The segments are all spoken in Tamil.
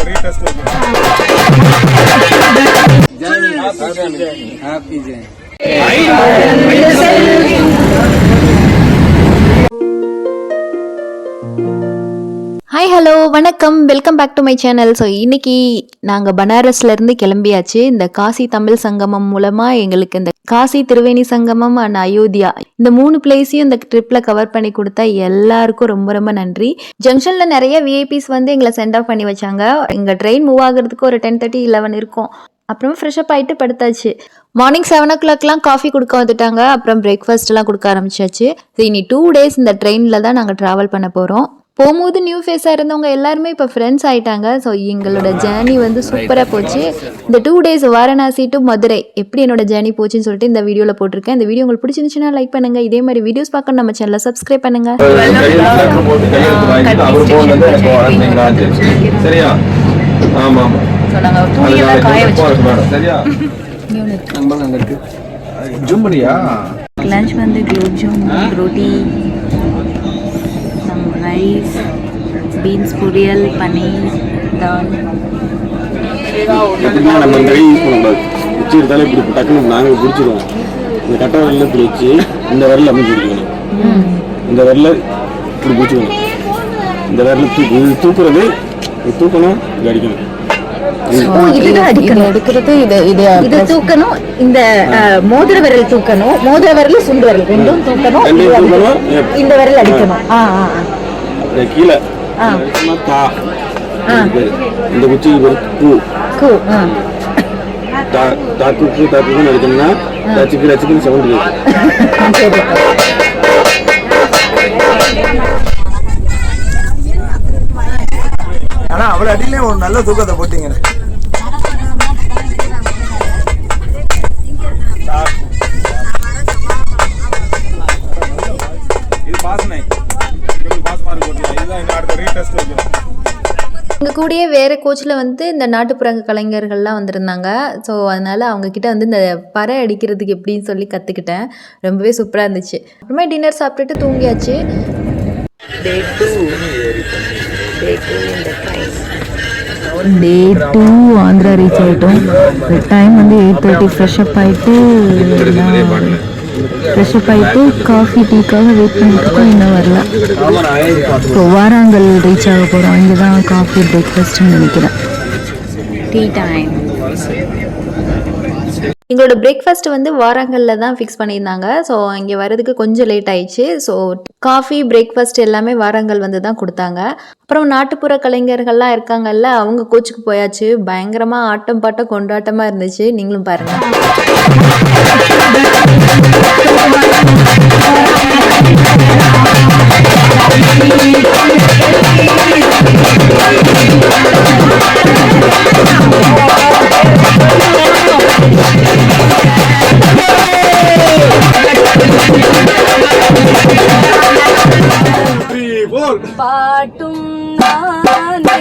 ஹாய் ஹலோ வணக்கம், welcome back to my channel. So இன்றைக்கி நாங்கள் பனாரஸ்லேருந்து கிளம்பியாச்சு. இந்த காசி தமிழ் சங்கமம் மூலமாக எங்களுக்கு இந்த காசி திருவேணி சங்கமம் அண்ட் அயோத்தியா இந்த 3 பிளேஸையும் இந்த ட்ரிப்பில் கவர் பண்ணி கொடுத்தா எல்லாருக்கும் ரொம்ப ரொம்ப நன்றி. ஜங்ஷனில் நிறைய விஐபிஸ் வந்து எங்களை சென்ட் ஆஃப் பண்ணி வச்சாங்க. எங்கள் ட்ரெயின் மூவ் ஆகிறதுக்கு ஒரு 10:30 11 இருக்கும். அப்புறமா ஃப்ரெஷ்அப் ஆகிட்டு படுத்தாச்சு. மார்னிங் 7 o'clockலாம் காஃபி கொடுக்க வந்துட்டாங்க. அப்புறம் பிரேக்ஃபாஸ்ட்லாம் கொடுக்க ஆரம்பிச்சாச்சு. ஸோ இனி 2 days இந்த ட்ரெயினில் தான் நாங்கள் ட்ராவல் பண்ண போகிறோம். போகும்போது நியூ ஃபேஸாக இருந்தவங்க எல்லாருமே இப்போ ஃப்ரெண்ட்ஸ் ஆகிட்டாங்க. ஸோ எங்களோட ஜேர்னி வந்து சூப்பராக போச்சு. இந்த 2 days வாரணாசி டு மதுரை எப்படி என்னோட ஜேர்னி போச்சுன்னு சொல்லிட்டு இந்த வீடியோவில் போட்டிருக்கேன். இந்த வீடியோ உங்களுக்கு பிடிச்சிருந்துச்சுன்னா லைக் பண்ணுங்கள். இதே மாதிரி வீடியோஸ் பார்க்க நம்ம சேனலை சப்ஸ்கிரைப் பண்ணுங்கள். லஞ்ச் வந்து குலோப் ஜாமுன், ரோட்டி, ரைஸ், பீன்ஸ் பொரியல், பன்னீர், தால். நம்ம இந்த கை யூஸ் பண்ணக்கூடாது. உச்சி எடுத்தாலே இப்படி டக்குன்னு நாங்கள் பிடிச்சிடுவோம். இந்த கட்டை வரல இப்படி வச்சு இந்த விரல அமைச்சு பிடிக்கணும். இந்த விரல இப்படி பிடிச்சிக்கணும். இந்த விரல தூக்குறது தூக்கணும், இது அடிக்கணும். தூக்கணும். இந்த மோதிர விரல் தூக்கணும், மோதிர விரல் சுண்டு விரல் ரெண்டும் தூக்கணும். இந்த விரல் அடிக்கணும். கீழே இந்த குச்சி தாக்கு அடிக்கணும்னா ரசிக்கணும் சவுண்ட். ஆனா அவ்வளவு அடியிலே ஒரு நல்ல தூக்கத்தை போட்டீங்க. எங்கள் கூடயே வேறு கோச்சில் வந்து இந்த நாட்டுப்புற கலைஞர்கள்லாம் வந்திருந்தாங்க. ஸோ அதனால் அவங்கக்கிட்ட வந்து இந்த பறை அடிக்கிறதுக்கு எப்படின்னு சொல்லி கற்றுக்கிட்டேன். ரொம்பவே சூப்பராக இருந்துச்சு. அப்புறமா டின்னர் சாப்பிட்டுட்டு தூங்கியாச்சு. Day 2 ஆந்திரா ரீச் ஆகிட்டோம். டைம் வந்து 8:30. ஃப்ரெஷ்அப் ஆகிட்டு காஃபி டீக்காக வெயிட் பண்ணிட்டு இன்னும் வரல. ஸோ வாராங்கல் ரீச் ஆக போகிறோம். இங்கே தான் காஃபி பிரேக்ஃபாஸ்ட்னு நினைக்கிறேன். Tea time. எங்களோட பிரேக்ஃபாஸ்ட் வந்து வாராங்கல்ல தான் ஃபிக்ஸ் பண்ணியிருந்தாங்க. ஸோ இங்கே வரதுக்கு கொஞ்சம் லேட் ஆயிடுச்சு. ஸோ காஃபி பிரேக்ஃபாஸ்ட் எல்லாமே வாராங்கல் வந்து தான் கொடுத்தாங்க. அப்புறம் நாட்டுப்புற கலைஞர்கள்லாம் இருக்காங்கல்ல, அவங்க கோச்சுக்கு போயாச்சு. பயங்கரமாக ஆட்டம் பாட்டம் கொண்டாட்டமாக இருந்துச்சு. நீங்களும் பாருங்கள். பாட்டும் நானே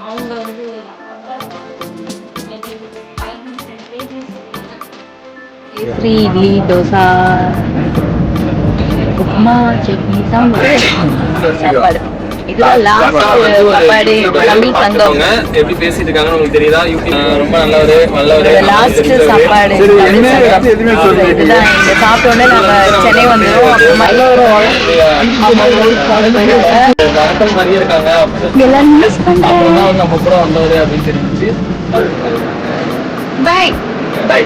அவங்க வந்து கேசரி, இட்லி, தோசை, உப்புமா, சட்னி, சாம்பார், சாப்பாடு. இதுதான் லாஸ்ட் சாப்பாடு தமிழ் சங்கம். எப்படி பேசிட்டு இருக்காங்க உங்களுக்கு தெரியுதா? ரொம்ப நல்லவரு நல்லவரு. லாஸ்ட் சாப்பாடு தமிழ் சங்கம். இதுதான் இங்க சாப்பிட்ட உடனே நாங்க சென்னை வந்துடும். அப்புறமா நடத்தல் மாதிரியே இருக்காங்க. நம்ம கூட வந்தவரு அப்படின்னு தெரிஞ்சு பை பை.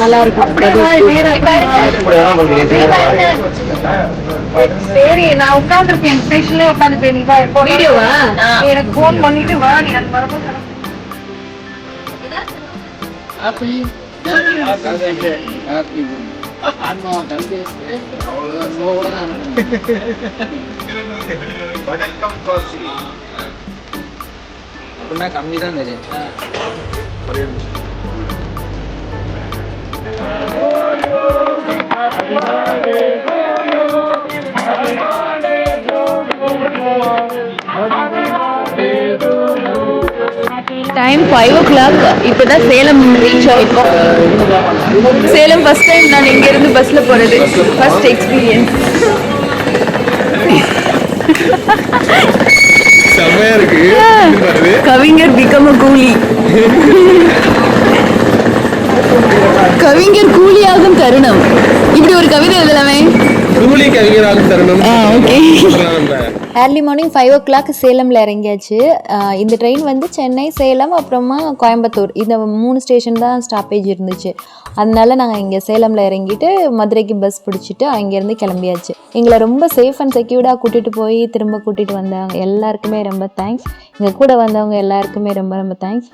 நல்லா இருக்கும். சரி நான் உட்காந்துருக்கேன் ஸ்டேஷன்ல உட்காந்துருக்கேன். நீ வீடியோவா எனக்கு போன் பண்ணிட்டு வா. நீ அது மரபு கம்மி தான் தெரியும். Time 5 o'clock. இப்போதான் சேலம் ரீச் ஆயிருக்கோம். சேலம் ஃபர்ஸ்ட் டைம் நான் இங்க இருந்து பஸ்ல போறது. First experience. செம்மையா இருக்கு. கவிஞர் பிகம் அ கூலி. கவிஞர் கூலியாகும் தருணம். இப்படி ஒரு கவிதை எழுதலாமே. கூலி கவிஞராகும் தருணம். ஓகே. Early morning 5 o'clock சேலமில் இறங்கியாச்சு. இந்த ட்ரெயின் வந்து சென்னை, சேலம், அப்புறமா கோயம்புத்தூர், இந்த 3 ஸ்டேஷன் தான் ஸ்டாப்பேஜ் இருந்துச்சு. அதனால நாங்கள் இங்கே சேலமில் இறங்கிட்டு மதுரைக்கு பஸ் பிடிச்சிட்டு அங்கேருந்து கிளம்பியாச்சு. எங்களை ரொம்ப சேஃப் அண்ட் செக்யூர்டாக கூட்டிகிட்டு போய் திரும்ப கூட்டிகிட்டு வந்தாங்க. எல்லாருக்குமே ரொம்ப தேங்க்ஸ். எங்கள் கூட வந்தவங்க எல்லாருக்குமே ரொம்ப ரொம்ப தேங்க்ஸ்.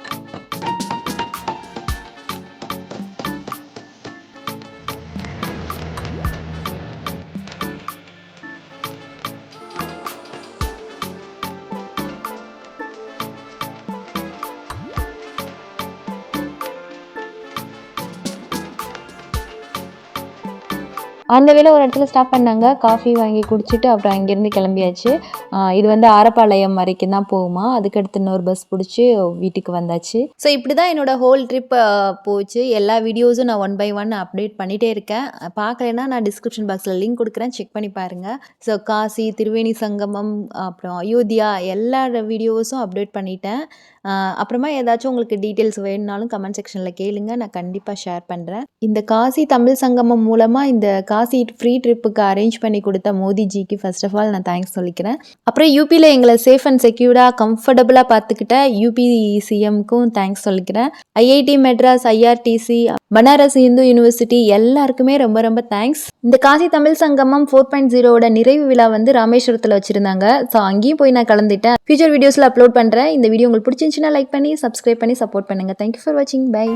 அந்த வேளை ஒரு இடத்துல ஸ்டாப் பண்ணாங்க. காஃபி வாங்கி குடிச்சிட்டு அப்புறம் அங்கேருந்து கிளம்பியாச்சு. இது வந்து ஆரப்பாளையம் வரைக்கும் தான் போகுமா. அதுக்கடுத்து இன்னொரு பஸ் பிடிச்சி வீட்டுக்கு வந்தாச்சு. ஸோ இப்படி தான் என்னோடய ஹோல் ட்ரிப் போச்சு. எல்லா வீடியோஸும் நான் 1 by 1 அப்டேட் பண்ணிகிட்டே இருக்கேன். பார்க்கலன்னா நான் டிஸ்கிரிப்ஷன் பாக்ஸில் லிங்க் கொடுக்குறேன், செக் பண்ணி பாருங்கள். ஸோ காசி, திருவேணி சங்கமம், அப்புறம் அயோத்தியா எல்லா வீடியோஸும் அப்டேட் பண்ணிட்டேன். அப்புறமா ஏதாச்சும் உங்களுக்கு டீட்டெயில்ஸ் வேணுனாலும் கமெண்ட் செக்ஷனில் கேளுங்க, நான் கண்டிப்பாக ஷேர் பண்ணுறேன். இந்த காசி தமிழ் சங்கமம் மூலமாக இந்த காசி ஃப்ரீ ட்ரிப்புக்கு அரேஞ்ச் பண்ணி கொடுத்த மோடிஜிக்கு ஃபர்ஸ்ட் ஆஃப் ஆல் நான் தேங்க்ஸ் சொல்லிக்கிறேன். அப்புறம் யூபியில் எங்களை சேஃப் அண்ட் செக்யூர்டாக கம்ஃபர்டபுளாக பார்த்துக்கிட்ட யூபி சிஎம்க்கும் தேங்க்ஸ் சொல்லிக்கிறேன். IIT Madras, IRTC, Banaras Hindu university எல்லாருக்குமே ரொம்ப ரொம்ப தேங்க்ஸ். இந்த காசி தமிழ் சங்கமம் 4.0 நிறைவு விழா வந்து ராமேஸ்வரத்தில் வச்சுருந்தாங்க. ஸோ அங்கேயும் போய் நான் கலந்துட்டேன். ஃபியூச்சர் வீடியோஸில் அப்லோட் பண்ணுறேன். இந்த வீடியோ உங்களுக்கு பிடிச்சிருந்துச்சுன்னா லைக் பண்ணி சப்ஸ்கிரைப் பண்ணி சப்போர்ட் பண்ணுங்கள். தேங்க்யூ ஃபார் வாட்சிங். பை.